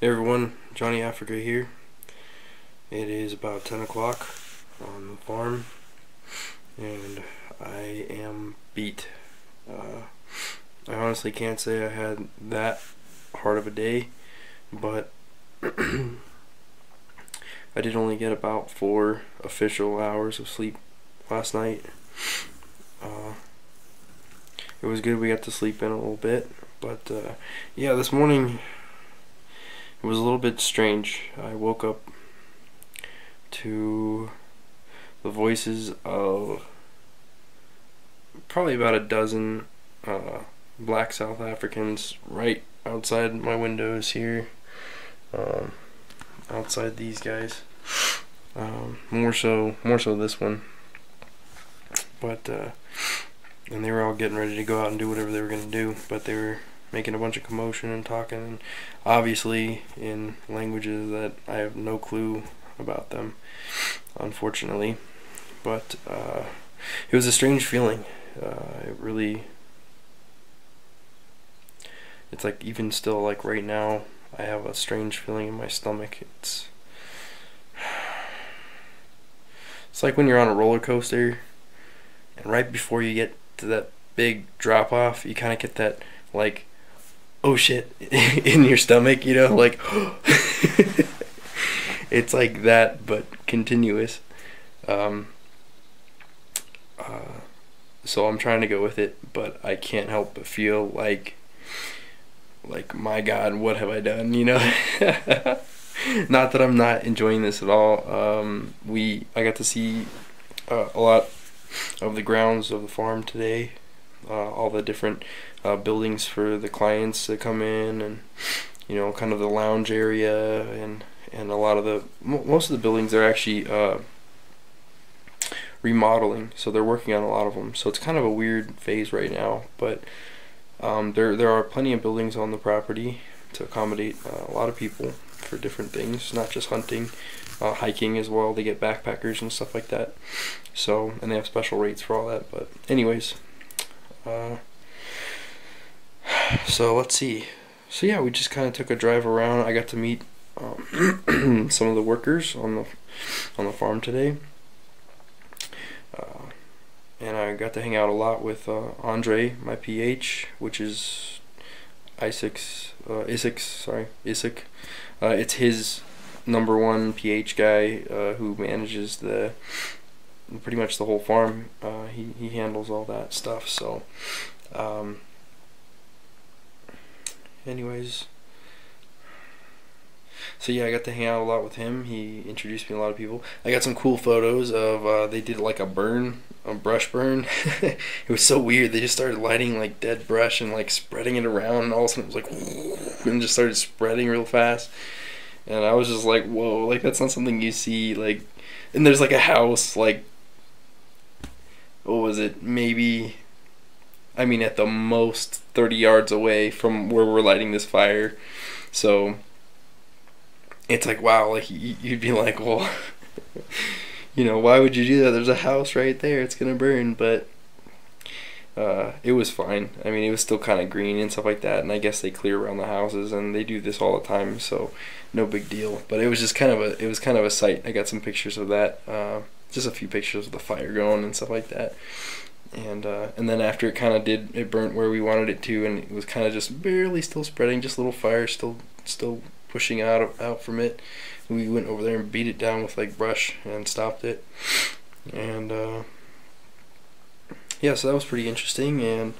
Hey everyone, Johnny Africa here. It is about 10 o'clock on the farm and I am beat. I honestly can't say I had that hard of a day, but I did only get about 4 official hours of sleep last night. It was good we got to sleep in a little bit, but yeah, this morning it was a little bit strange. I woke up to the voices of probably about a dozen black South Africans right outside my windows here, outside these guys. More so this one, but and they were all getting ready to go out and do whatever they were gonna do, but they were making a bunch of commotion and talking, and obviously in languages that I have no clue about them, unfortunately. But it was a strange feeling. It's like, even still, like right now, I have a strange feeling in my stomach. It's like when you're on a roller coaster and right before you get to that big drop off, you kind of get that, like, oh shit, in your stomach, you know, like it's like that, but continuous. So I'm trying to go with it, but I can't help but feel like my God, what have I done, you know? Not that I'm not enjoying this at all. I got to see a lot of the grounds of the farm today, all the different buildings for the clients that come in, and you know, kind of the lounge area, and a lot of the most of the buildings are actually remodeling, so they're working on a lot of them. So it's kind of a weird phase right now, but there are plenty of buildings on the property to accommodate a lot of people for different things, not just hunting, hiking as well. They get backpackers and stuff like that. So, and they have special rates for all that. But anyways, so let's see. So yeah, we just kind of took a drive around. I got to meet some of the workers on the farm today, and I got to hang out a lot with Andre, my PH, which is Isaac. It's his #1 PH guy, who manages pretty much the whole farm. He handles all that stuff. So anyways, so yeah, I got to hang out a lot with him. He introduced me to a lot of people. I got some cool photos of they did like a brush burn. It was so weird. They just started lighting like dead brush and like spreading it around, and all of a sudden it was like and just started spreading real fast. And I was just like, whoa, like that's not something you see, like. And there's like a house, like, what was it, maybe, I mean, at the most 30 yards away from where we're lighting this fire. So it's like, wow, like you'd be like, well, you know, why would you do that? There's a house right there, it's gonna burn. But it was fine. I mean, it was still kind of green and stuff like that, and I guess they clear around the houses, and they do this all the time, so no big deal. But it was just kind of a sight. I got some pictures of that, just a few pictures of the fire going and stuff like that. And then after it burnt where we wanted it to, and it was kind of just barely still spreading, just little fire still pushing out from it. We went over there and beat it down with like brush and stopped it. And yeah, so that was pretty interesting. And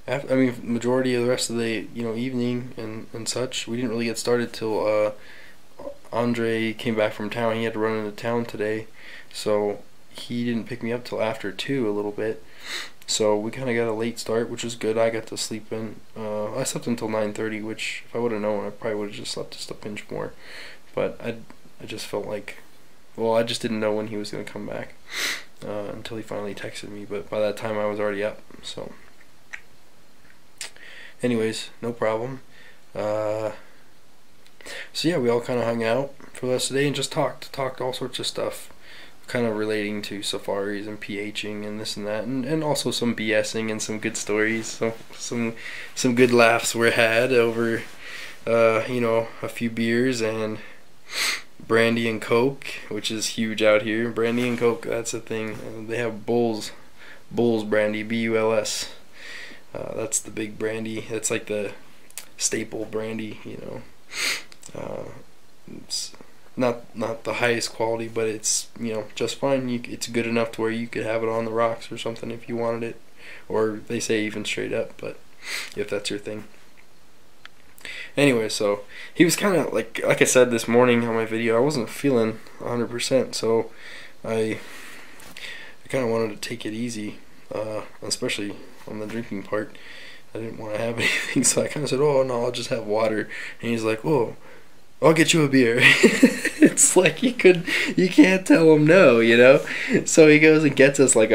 I mean, majority of the rest of the evening and such, we didn't really get started till Andre came back from town. He had to run into town today, so he didn't pick me up till after 2 a little bit. So we kind of got a late start, which was good. I got to sleep in. I slept until 9:30, which if I would have known, I probably would have just slept just a pinch more. But I just felt like, well, I just didn't know when he was going to come back until he finally texted me. But by that time, I was already up. So anyways, no problem. So yeah, we all kind of hung out for the rest of the day and just talked all sorts of stuff. kind of relating to safaris and PHing and this and that, and also some BSing and some good stories. So some good laughs were had over you know, a few beers and brandy and coke, which is huge out here. Brandy and coke, that's a thing. They have Bulls brandy, Buls. That's the big brandy. That's like the staple brandy, you know. It's not the highest quality, but it's, you know, just fine. It's good enough to where you could have it on the rocks or something if you wanted it, or they say even straight up, but if that's your thing. Anyway, so he was kind of like I said this morning on my video, I wasn't feeling 100%, so I kind of wanted to take it easy, especially on the drinking part. I didn't want to have anything, so I kind of said, oh no, I'll just have water. And he's like, oh, I'll get you a beer. It's like you can't tell him no, you know. So he goes and gets us like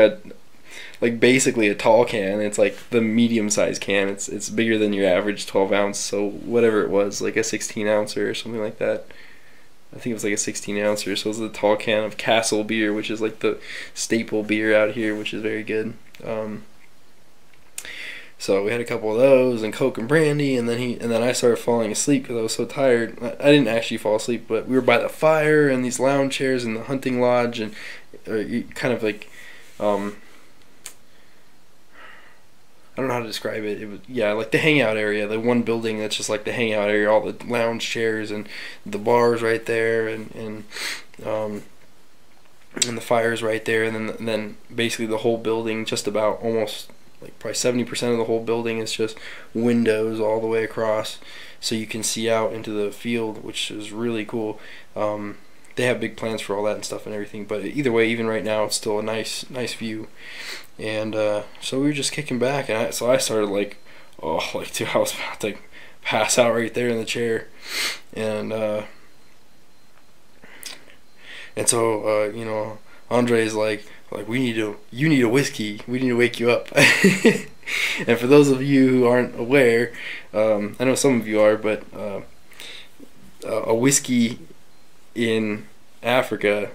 basically a tall can. It's like the medium-sized can. It's bigger than your average 12-ounce. So whatever it was, like a 16-ouncer or something like that. I think it was like a 16-ouncer. So it was a tall can of Castle beer, which is like the staple beer out here, which is very good. So we had a couple of those and Coke and brandy, and then I started falling asleep because I was so tired. I didn't actually fall asleep, but we were by the fire and these lounge chairs in the hunting lodge, and kind of like I don't know how to describe it. It was, yeah, like the hangout area, the one building that's just like the hangout area, all the lounge chairs and the bars right there, and the fire's right there, and then basically the whole building, just about almost like probably 70% of the whole building is just windows all the way across, so you can see out into the field, which is really cool. They have big plans for all that and stuff and everything, but either way, even right now, it's still a nice view. And so we were just kicking back, and so I started like, dude, I was about to pass out right there in the chair, and so you know, Andre's like you need a whiskey, we need to wake you up. And for those of you who aren't aware, I know some of you are, but a whiskey in Africa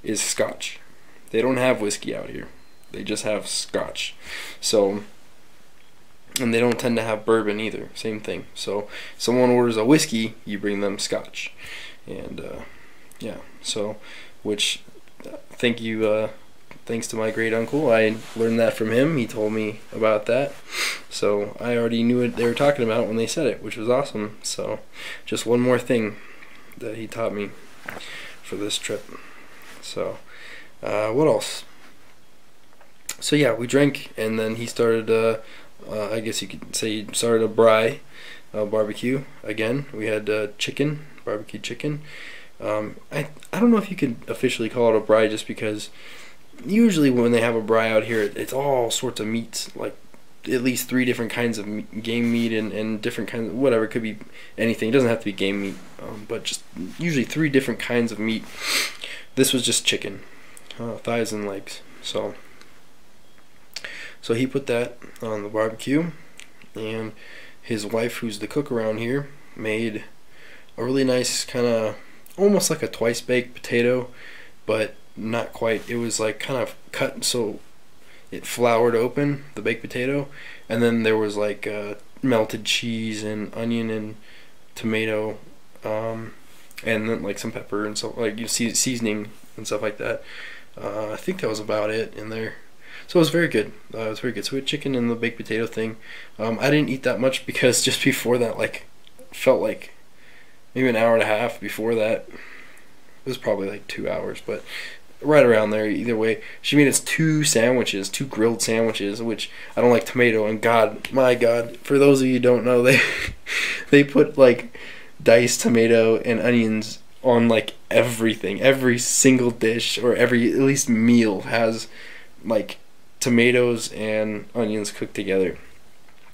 is Scotch. They don't have whiskey out here. They just have Scotch. So, and they don't tend to have bourbon either. Same thing. So, someone orders a whiskey, you bring them Scotch, and yeah. So, which thanks to my great uncle, I learned that from him. He told me about that, so I already knew what they were talking about when they said it, which was awesome. So, just one more thing that he taught me for this trip. So, what else? So yeah, we drank, and then he started, I guess you could say he started a barbecue again. We had barbecue chicken. I don't know if you could officially call it a braai, just because usually when they have a braai out here, it's all sorts of meats, like at least 3 different kinds of game meat and different kinds of whatever. It could be anything. It doesn't have to be game meat, but just usually 3 different kinds of meat. This was just chicken, thighs and legs. So he put that on the barbecue, and his wife, who's the cook around here, made a really nice kind of almost like a twice baked potato, but not quite. It was like kind of cut so it floured open, the baked potato, and then there was like melted cheese and onion and tomato, and then like some pepper and so like seasoning and stuff like that. I think that was about it in there. So it was very good. It was very good. So we had chicken and the baked potato thing. I didn't eat that much because just before that, like, felt like maybe an hour and a half before that. It was probably like 2 hours, but right around there. Either way, she made us 2 grilled sandwiches, which I don't like tomato. And my God, for those of you who don't know, they put like diced tomato and onions on like everything. Every single dish or every at least meal has like tomatoes and onions cooked together,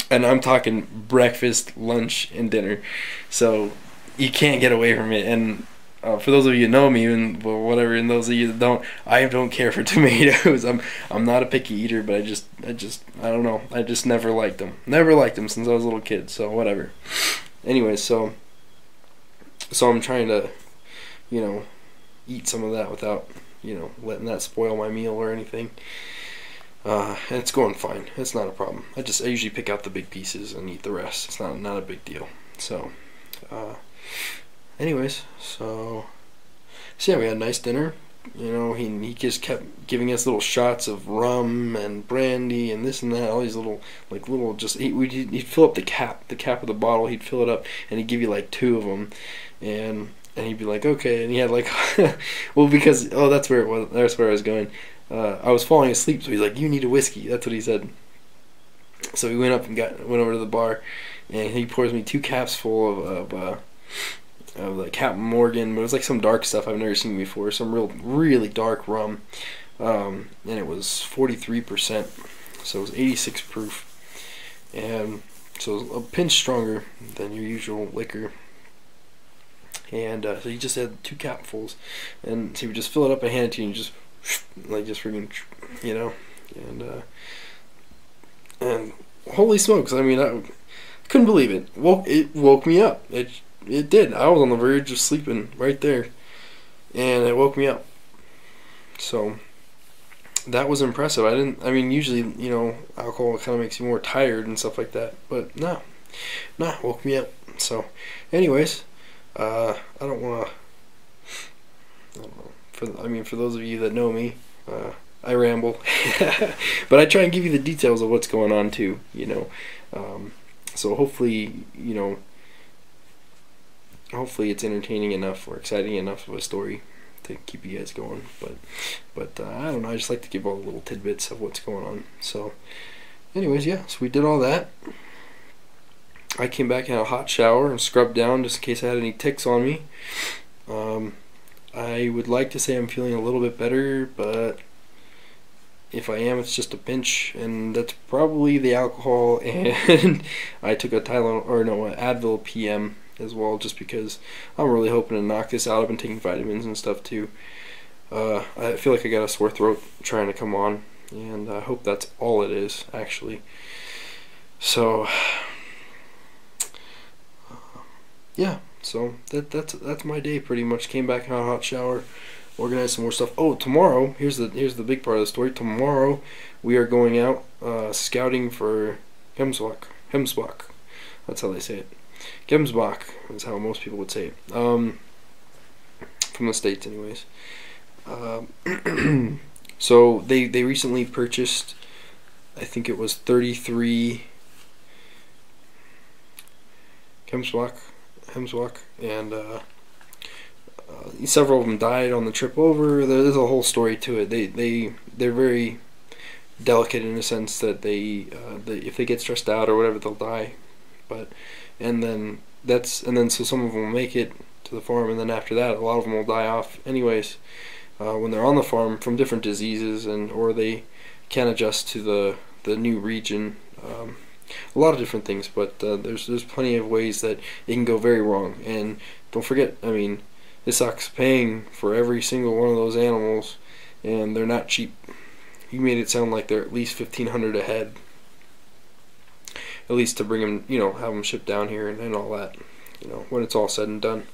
and I'm talking breakfast, lunch, and dinner. So you can't get away from it. And for those of you who know me, and whatever, and those of you that don't, I don't care for tomatoes. I'm not a picky eater, but I don't know. I just never liked them. Never liked them since I was a little kid. So whatever. Anyway, so I'm trying to, eat some of that without, letting that spoil my meal or anything. And it's going fine. It's not a problem. I usually pick out the big pieces and eat the rest. It's not a big deal. So, anyways, so yeah, we had a nice dinner. He just kept giving us little shots of rum and brandy and this and that, all these little just he'd fill up the cap of the bottle. He'd fill it up and he'd give you like 2 of them, and he'd be like, okay, and he had like well, because that's where I was going. I was falling asleep, so he's like, you need a whiskey. That's what he said. So we went up and went over to the bar, and he pours me 2 caps full of like Captain Morgan, but it was like some dark stuff I've never seen before, some really dark rum, and it was 43%, so it was 86 proof, and so it was a pinch stronger than your usual liquor. And so he just had 2 capfuls, and so he would just fill it up and hand it to you, and just freaking, and holy smokes! I mean, I couldn't believe it. It woke me up. It did. I was on the verge of sleeping right there, and it woke me up. So that was impressive. I mean, usually, alcohol kind of makes you more tired and stuff like that, but no, woke me up. So, anyways, I don't know. For those of you that know me, I ramble, but I try and give you the details of what's going on too. So hopefully, hopefully it's entertaining enough or exciting enough of a story to keep you guys going. But I don't know. I just like to give all the little tidbits of what's going on. So, anyways, yeah. So we did all that. I came back and had a hot shower and scrubbed down just in case I had any ticks on me. I would like to say I'm feeling a little bit better, but if I am, it's just a pinch, and that's probably the alcohol. And I took a Advil PM as well, just because I'm really hoping to knock this out. I've been taking vitamins and stuff too. I feel like I got a sore throat trying to come on, and I hope that's all it is, actually. So yeah, so that's my day pretty much. Came back in a hot shower, organized some more stuff. Oh, tomorrow, here's the big part of the story. Tomorrow we are going out scouting for Hemsbach. That's how they say it. Gemsbach is how most people would say it. From the States, anyways. So they recently purchased, I think it was 33 Hemsbach, and several of them died on the trip over. There's a whole story to it. They're very delicate in the sense that if they get stressed out or whatever, they'll die. And then so some of them will make it to the farm, and then after that, a lot of them will die off anyways when they're on the farm from different diseases, or they can't adjust to the new region. A lot of different things, but there's plenty of ways that it can go very wrong. And don't forget, I mean, it sucks paying for every single one of those animals, and they're not cheap. You made it sound like they're at least $1,500 a head, at least to bring them, have them shipped down here and all that. When it's all said and done,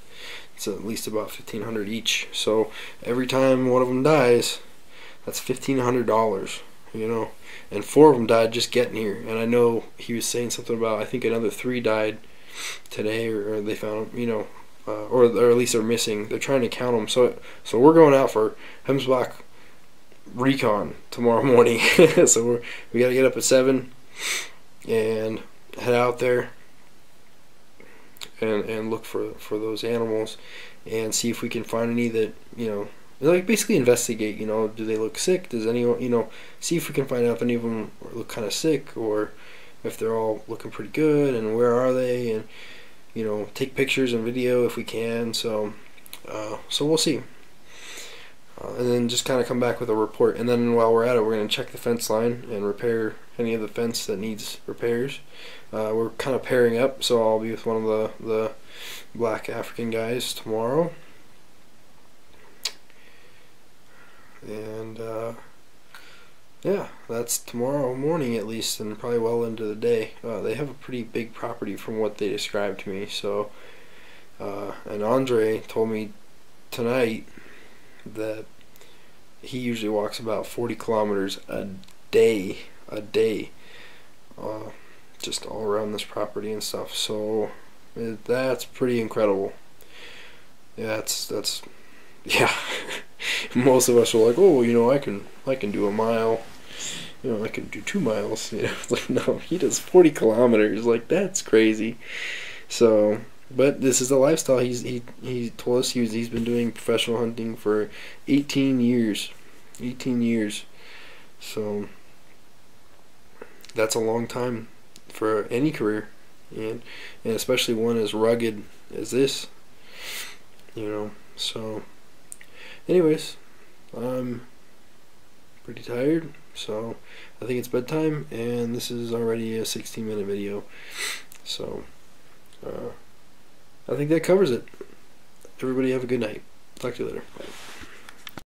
it's at least about $1,500 each. So every time one of them dies, that's $1,500. And 4 of them died just getting here. And I know he was saying something about, I think another 3 died today, or they found them, or at least they're missing. They're trying to count them. So we're going out for Hemsbach recon tomorrow morning. So we got to get up at 7 and head out there and look for those animals and see if we can find any that, like basically investigate, do they look sick? Does anyone, see if we can find out if any of them look kind of sick, or if they're all looking pretty good, and where are they, and take pictures and video if we can. So we'll see, and then just kind of come back with a report. And then while we're at it, we're going to check the fence line and repair any of the fence that needs repairs. We're kind of pairing up, so I'll be with one of the black African guys tomorrow. And yeah, that's tomorrow morning at least, and probably well into the day. They have a pretty big property from what they described to me. So and Andre told me tonight that he usually walks about 40 kilometers a day, just all around this property and stuff. So that's pretty incredible. Yeah, that's yeah. Most of us are like, oh, you know, I can do a mile. You know, I can do 2 miles. You know, it's like, no, he does 40 kilometers. Like, that's crazy. So, but this is the lifestyle. He told us he's been doing professional hunting for 18 years. 18 years. So that's a long time for any career, and especially one as rugged as this. You know, so anyways, I'm pretty tired, so I think it's bedtime, and this is already a 16-minute video. So I think that covers it. Everybody have a good night. Talk to you later. Bye.